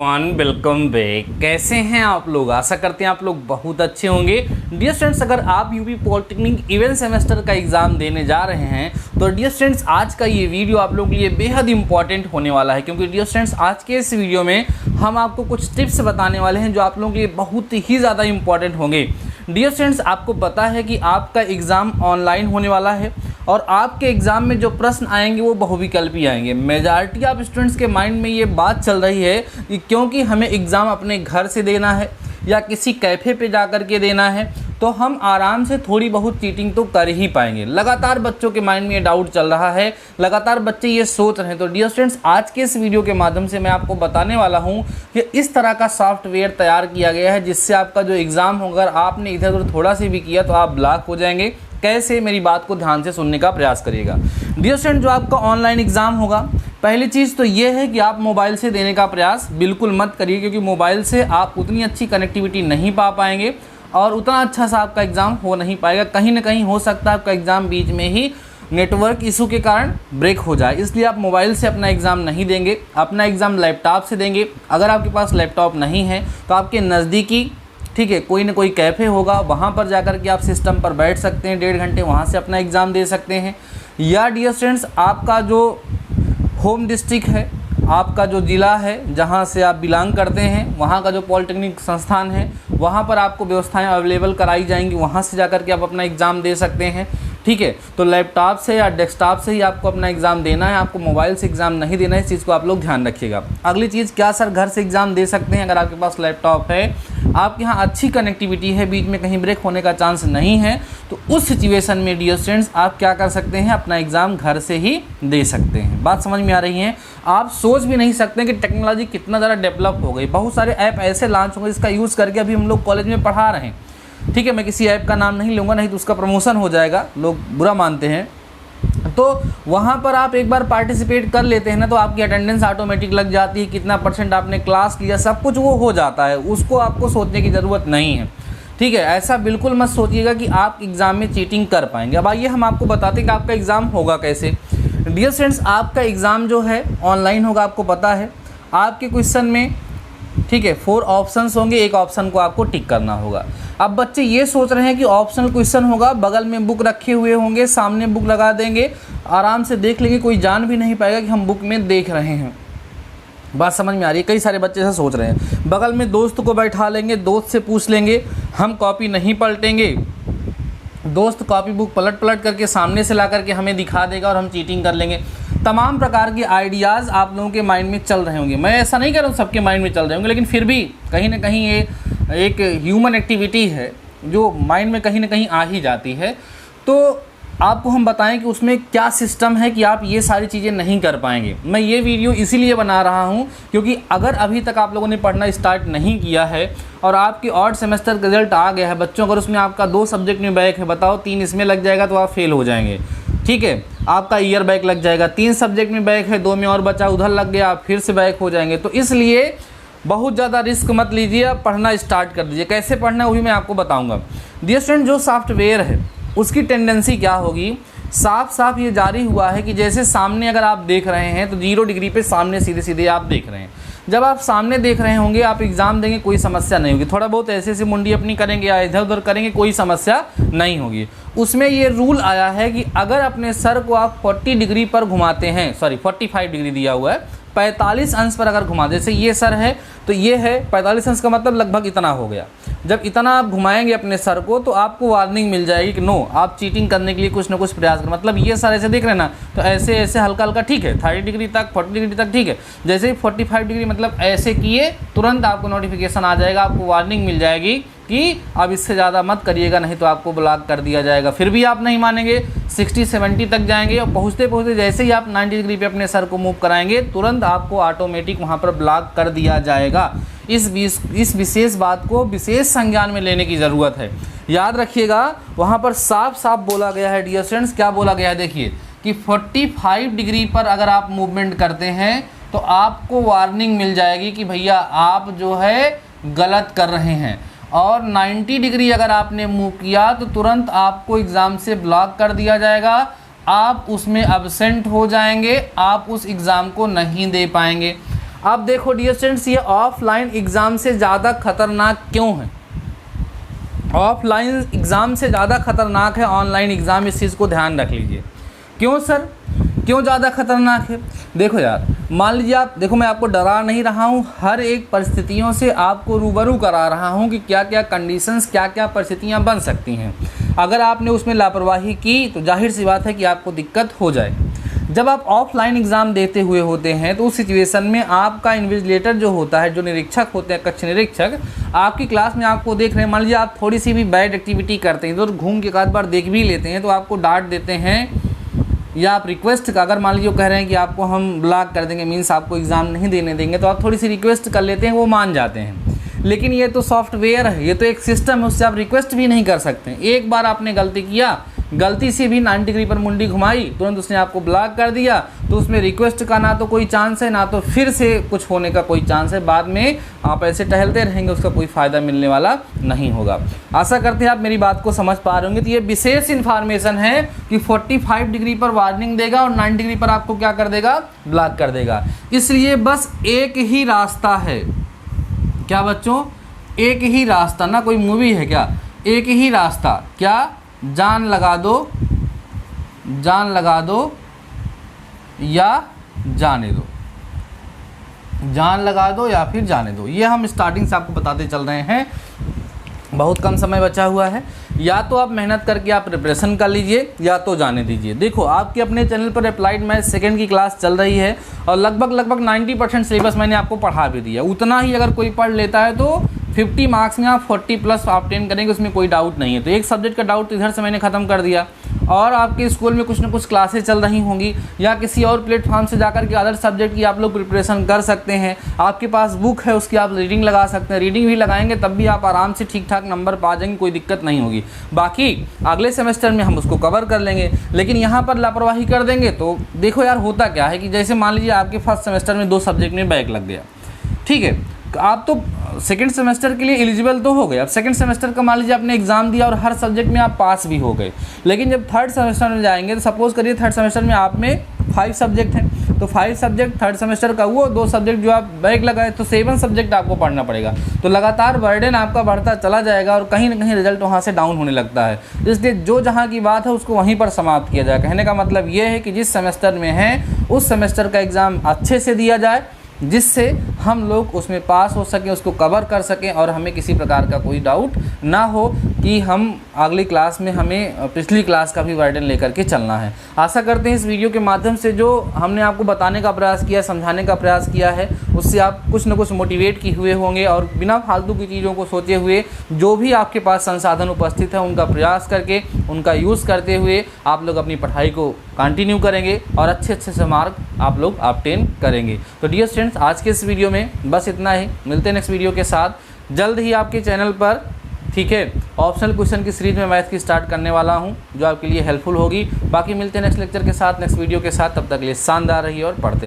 Welcome back. कैसे हैं आप लोग? आशा करते हैं आप लोग बहुत अच्छे होंगे। डियर स्टूडेंट्स, अगर आप यूपी पॉलिटेक्निक इवेंट सेमेस्टर का एग्ज़ाम देने जा रहे हैं तो डियर स्टूडेंट्स आज का ये वीडियो आप लोगों के लिए बेहद इंपॉर्टेंट होने वाला है, क्योंकि डियर स्टूडेंट्स आज के इस वीडियो में हम आपको कुछ टिप्स बताने वाले हैं जो आप लोगों के लिए बहुत ही ज़्यादा इंपॉर्टेंट होंगे। डियर स्टूडेंट्स, आपको पता है कि आपका एग्ज़ाम ऑनलाइन होने वाला है और आपके एग्ज़ाम में जो प्रश्न आएंगे वो बहुविकल्पी आएंगे। मेजॉरिटी ऑफ स्टूडेंट्स के माइंड में ये बात चल रही है कि क्योंकि हमें एग्ज़ाम अपने घर से देना है या किसी कैफ़े पे जा कर के देना है तो हम आराम से थोड़ी बहुत चीटिंग तो कर ही पाएंगे। लगातार बच्चों के माइंड में ये डाउट चल रहा है, लगातार बच्चे ये सोच रहे हैं। तो डियर स्टूडेंट्स, आज के इस वीडियो के माध्यम से मैं आपको बताने वाला हूँ कि इस तरह का सॉफ्टवेयर तैयार किया गया है जिससे आपका जो एग्ज़ाम होगा, अगर आपने इधर उधर थोड़ा सा भी किया तो आप ब्लॉक हो जाएंगे। कैसे, मेरी बात को ध्यान से सुनने का प्रयास करिएगा। डियर स्टूडेंट, जो आपका ऑनलाइन एग्ज़ाम होगा, पहली चीज़ तो ये है कि आप मोबाइल से देने का प्रयास बिल्कुल मत करिए, क्योंकि मोबाइल से आप उतनी अच्छी कनेक्टिविटी नहीं पा पाएंगे और उतना अच्छा सा आपका एग्ज़ाम हो नहीं पाएगा। कहीं ना कहीं हो सकता है आपका एग्ज़ाम बीच में ही नेटवर्क इशू के कारण ब्रेक हो जाए, इसलिए आप मोबाइल से अपना एग्ज़ाम नहीं देंगे, अपना एग्ज़ाम लैपटॉप से देंगे। अगर आपके पास लैपटॉप नहीं है तो आपके नज़दीकी कोई ना कोई कैफ़े होगा, वहाँ पर जाकर के आप सिस्टम पर बैठ सकते हैं, 1.5 घंटे वहाँ से अपना एग्ज़ाम दे सकते हैं। या डियर स्टूडेंट्स, आपका जो होम डिस्ट्रिक्ट है, आपका जो ज़िला है जहाँ से आप बिलोंग करते हैं, वहाँ का जो पॉलिटेक्निक संस्थान है वहाँ पर आपको व्यवस्थाएं अवेलेबल कराई जाएंगी, वहाँ से जाकर के आप अपना एग्ज़ाम दे सकते हैं। ठीक है, तो लैपटॉप से या डेस्कटॉप से ही आपको अपना एग्ज़ाम देना है, आपको मोबाइल से एग्ज़ाम नहीं देना है। इस चीज़ को आप लोग ध्यान रखिएगा। अगली चीज़, क्या सर घर से एग्ज़ाम दे सकते हैं? अगर आपके पास लैपटॉप है, आपके यहाँ अच्छी कनेक्टिविटी है, बीच में कहीं ब्रेक होने का चांस नहीं है, तो उस सिचुएशन में डियर स्टूडेंट्स आप क्या कर सकते हैं? अपना एग्ज़ाम घर से ही दे सकते हैं। बात समझ में आ रही है? आप सोच भी नहीं सकते कि टेक्नोलॉजी कितना ज़्यादा डेवलप हो गई। बहुत सारे ऐप ऐसे लॉन्च हो गए जिसका यूज़ करके अभी हम लोग कॉलेज में पढ़ा रहे हैं। ठीक है, मैं किसी ऐप का नाम नहीं लूँगा, नहीं तो उसका प्रमोशन हो जाएगा, लोग बुरा मानते हैं। तो वहाँ पर आप एक बार पार्टिसिपेट कर लेते हैं ना तो आपकी अटेंडेंस ऑटोमेटिक लग जाती है, कितना % आपने क्लास लिया सब कुछ वो हो जाता है, उसको आपको सोचने की ज़रूरत नहीं है। ठीक है, ऐसा बिल्कुल मत सोचिएगा कि आप एग्ज़ाम में चीटिंग कर पाएंगे। अब आइए हम आपको बताते हैं कि आपका एग्ज़ाम होगा कैसे। डियर स्टूडेंट्स, आपका एग्ज़ाम जो है ऑनलाइन होगा, आपको पता है। आपके क्वेश्चन में 4 ऑप्शंस होंगे, एक ऑप्शन को आपको टिक करना होगा। अब बच्चे ये सोच रहे हैं कि ऑप्शनल क्वेश्चन होगा, बगल में बुक रखे हुए होंगे, सामने बुक लगा देंगे, आराम से देख लेंगे, कोई जान भी नहीं पाएगा कि हम बुक में देख रहे हैं। बात समझ में आ रही है? कई सारे बच्चे ऐसा सोच रहे हैं। बगल में दोस्त को बैठा लेंगे, दोस्त से पूछ लेंगे, हम कॉपी नहीं पलटेंगे, दोस्त कॉपी बुक पलट करके सामने से ला करके हमें दिखा देगा और हम चीटिंग कर लेंगे। तमाम प्रकार के आइडियाज़ आप लोगों के माइंड में चल रहे होंगे। मैं ऐसा नहीं कह रहा हूँ सबके माइंड में चल रहे होंगे, लेकिन फिर भी कहीं ना कहीं ये एक ह्यूमन एक्टिविटी है जो माइंड में कहीं ना कहीं आ ही जाती है। तो आपको हम बताएं कि उसमें क्या सिस्टम है कि आप ये सारी चीज़ें नहीं कर पाएंगे। मैं ये वीडियो इसीलिए बना रहा हूँ क्योंकि अगर अभी तक आप लोगों ने पढ़ना स्टार्ट नहीं किया है और आपकी ऑड सेमेस्टर का रिजल्ट आ गया है बच्चों, अगर उसमें आपका 2 सब्जेक्ट में बैक है, बताओ 3 इसमें लग जाएगा तो आप फेल हो जाएंगे। ठीक है, आपका ईयर बैक लग जाएगा, 3 सब्जेक्ट में बैक है, 2 में और बचा, उधर लग गया, आप फिर से बैक हो जाएंगे। तो इसलिए बहुत ज़्यादा रिस्क मत लीजिए, आप पढ़ना स्टार्ट कर दीजिए। कैसे पढ़ना है वो भी मैं आपको बताऊँगा। डियर स्टूडेंट, जो सॉफ्टवेयर है उसकी टेंडेंसी क्या होगी? साफ साफ ये जारी हुआ है कि जैसे सामने अगर आप देख रहे हैं तो 0 डिग्री पे सामने सीधे सीधे आप देख रहे हैं। जब आप सामने देख रहे होंगे, आप एग्ज़ाम देंगे, कोई समस्या नहीं होगी। थोड़ा बहुत ऐसे ऐसे मुंडी अपनी करेंगे या इधर उधर करेंगे, कोई समस्या नहीं होगी। उसमें ये रूल आया है कि अगर अपने सर को आप 40 डिग्री पर घुमाते हैं, 45 डिग्री दिया हुआ है, 45 अंश पर अगर घुमा, जैसे ये सर है तो ये है 45 अंश का मतलब लगभग इतना हो गया। जब इतना आप घुमाएंगे अपने सर को तो आपको वार्निंग मिल जाएगी कि नो, आप चीटिंग करने के लिए कुछ ना कुछ प्रयास करें। मतलब ये सर ऐसे देख रहे हैं ना, तो ऐसे ऐसे हल्का हल्का, ठीक है, 30 डिग्री तक, 40 डिग्री तक, ठीक है। जैसे ही 45 डिग्री मतलब ऐसे किए, तुरंत आपको नोटिफिकेशन आ जाएगा, आपको वार्निंग मिल जाएगी कि अब इससे ज़्यादा मत करिएगा, नहीं तो आपको ब्लॉक कर दिया जाएगा। फिर भी आप नहीं मानेंगे, 60-70 तक जाएंगे और पहुँचते पहुँचते जैसे ही आप 90 डिग्री पे अपने सर को मूव कराएंगे, तुरंत आपको ऑटोमेटिक वहाँ पर ब्लॉक कर दिया जाएगा। इस विशेष बात को विशेष संज्ञान में लेने की ज़रूरत है। याद रखिएगा, वहाँ पर साफ साफ बोला गया है। डियर स्टूडेंट्स, क्या बोला गया है? देखिए कि 45 डिग्री पर अगर आप मूवमेंट करते हैं तो आपको वार्निंग मिल जाएगी कि भैया आप जो है गलत कर रहे हैं, और 90 डिग्री अगर आपने मूव किया तो तुरंत आपको एग्ज़ाम से ब्लॉक कर दिया जाएगा, आप उसमें एब्सेंट हो जाएंगे, आप उस एग्ज़ाम को नहीं दे पाएंगे। अब देखो डियर स्टूडेंट्स, ये ऑफलाइन एग्ज़ाम से ज़्यादा खतरनाक क्यों है? ऑफलाइन एग्ज़ाम से ज़्यादा खतरनाक है ऑनलाइन एग्ज़ाम, इस चीज़ को ध्यान रख लीजिए। क्यों सर, क्यों ज़्यादा खतरनाक है? देखो यार, मान लीजिए आप देखो, मैं आपको डरा नहीं रहा हूँ, हर एक परिस्थितियों से आपको रूबरू करा रहा हूँ कि क्या क्या कंडीशंस, क्या क्या परिस्थितियाँ बन सकती हैं। अगर आपने उसमें लापरवाही की तो जाहिर सी बात है कि आपको दिक्कत हो जाए। जब आप ऑफलाइन एग्ज़ाम देते हुए होते हैं तो उस सिचुएशन में आपका इन्विजिलेटर जो होता है, जो निरीक्षक होते हैं, कक्ष निरीक्षक, आपकी क्लास में आपको देख रहे हैं। मान लीजिए आप थोड़ी सी भी बैड एक्टिविटी करते हैं तो घूम के एक आध बार देख भी लेते हैं तो आपको डांट देते हैं, या आप रिक्वेस्ट का, अगर मान लीजिए वो कह रहे हैं कि आपको हम ब्लॉक कर देंगे, मीन्स आपको एग्ज़ाम नहीं देने देंगे, तो आप थोड़ी सी रिक्वेस्ट कर लेते हैं, वो मान जाते हैं। लेकिन ये तो सॉफ्टवेयर है, ये तो एक सिस्टम है, उससे आप रिक्वेस्ट भी नहीं कर सकते। एक बार आपने गलती किया, गलती से भी 90 डिग्री पर मुंडी घुमाई, तुरंत उसने आपको ब्लॉक कर दिया, तो उसमें रिक्वेस्ट का ना तो कोई चांस है, ना तो फिर से कुछ होने का कोई चांस है। बाद में आप ऐसे टहलते रहेंगे, उसका कोई फ़ायदा मिलने वाला नहीं होगा। आशा करते हैं आप मेरी बात को समझ पा रहे होंगे। तो ये विशेष इन्फॉर्मेशन है कि 45 डिग्री पर वार्निंग देगा और 90 डिग्री पर आपको क्या कर देगा, ब्लॉक कर देगा। इसलिए बस एक ही रास्ता है, क्या बच्चों, एक ही रास्ता, ना कोई मूवी है क्या, एक ही रास्ता, क्या, जान लगा दो, जान लगा दो या जाने दो, जान लगा दो या फिर जाने दो। ये हम स्टार्टिंग से आपको बताते चल रहे हैं। बहुत कम समय बचा हुआ है, या तो आप मेहनत करके आप प्रिपरेशन कर लीजिए या तो जाने दीजिए। देखो आपके अपने चैनल पर अप्लाइड मैथ सेकंड की क्लास चल रही है और लगभग 90% सिलेबस मैंने आपको पढ़ा भी दिया। उतना ही अगर कोई पढ़ लेता है तो 50 मार्क्स में आप 40+ ऑब्टेन करेंगे, उसमें कोई डाउट नहीं है। तो एक सब्जेक्ट का डाउट इधर से मैंने ख़त्म कर दिया। और आपके स्कूल में कुछ ना कुछ क्लासेस चल रही होंगी या किसी और प्लेटफॉर्म से जाकर के अदर सब्जेक्ट की आप लोग प्रिपरेशन कर सकते हैं। आपके पास बुक है, उसकी आप रीडिंग लगा सकते हैं। रीडिंग भी लगाएंगे तब भी आप आराम से ठीक ठाक नंबर पा जाएंगे, कोई दिक्कत नहीं होगी। बाकी अगले सेमेस्टर में हम उसको कवर कर लेंगे। लेकिन यहाँ पर लापरवाही कर देंगे तो देखो यार, होता क्या है कि जैसे मान लीजिए आपके फर्स्ट सेमेस्टर में 2 सब्जेक्ट में बैक लग गया, ठीक है, आप तो सेकंड सेमेस्टर के लिए एलिजिबल तो हो गए। अब सेकंड सेमेस्टर का मान लीजिए आपने एग्जाम दिया और हर सब्जेक्ट में आप पास भी हो गए। लेकिन जब थर्ड सेमेस्टर में जाएंगे तो सपोज करिए थर्ड सेमेस्टर में आप में 5 सब्जेक्ट हैं, तो 5 सब्जेक्ट थर्ड सेमेस्टर का, वो 2 सब्जेक्ट जो आप बैक लगाए तो 7 सब्जेक्ट आपको पढ़ना पड़ेगा। तो लगातार बर्डन आपका बढ़ता चला जाएगा और कहीं ना कहीं रिजल्ट वहाँ से डाउन होने लगता है। इसलिए जो जहाँ की बात है उसको वहीं पर समाप्त किया जाए। कहने का मतलब ये है कि जिस सेमेस्टर में है उस सेमेस्टर का एग्ज़ाम अच्छे से दिया जाए, जिससे हम लोग उसमें पास हो सकें, उसको कवर कर सकें और हमें किसी प्रकार का कोई डाउट ना हो कि हम अगली क्लास में हमें पिछली क्लास का भी बर्डन लेकर के चलना है। आशा करते हैं इस वीडियो के माध्यम से जो हमने आपको बताने का प्रयास किया, समझाने का प्रयास किया है, उससे आप कुछ न कुछ मोटिवेट किए हुए होंगे और बिना फालतू की चीज़ों को सोचे हुए जो भी आपके पास संसाधन उपस्थित है उनका प्रयास करके, उनका यूज़ करते हुए आप लोग अपनी पढ़ाई को कंटिन्यू करेंगे और अच्छे से मार्क आप लोग ऑब्टेन करेंगे। तो डियर स्टूडेंट्स, आज के इस वीडियो में बस इतना ही। मिलते हैं नेक्स्ट वीडियो के साथ जल्द ही आपके चैनल पर, ठीक है। ऑप्शनल क्वेश्चन की सीरीज में मैथ की स्टार्ट करने वाला हूं जो आपके लिए हेल्पफुल होगी। बाकी मिलते हैं नेक्स्ट लेक्चर के साथ, नेक्स्ट वीडियो के साथ। तब तक के लिए शानदार रहिए और पढ़ते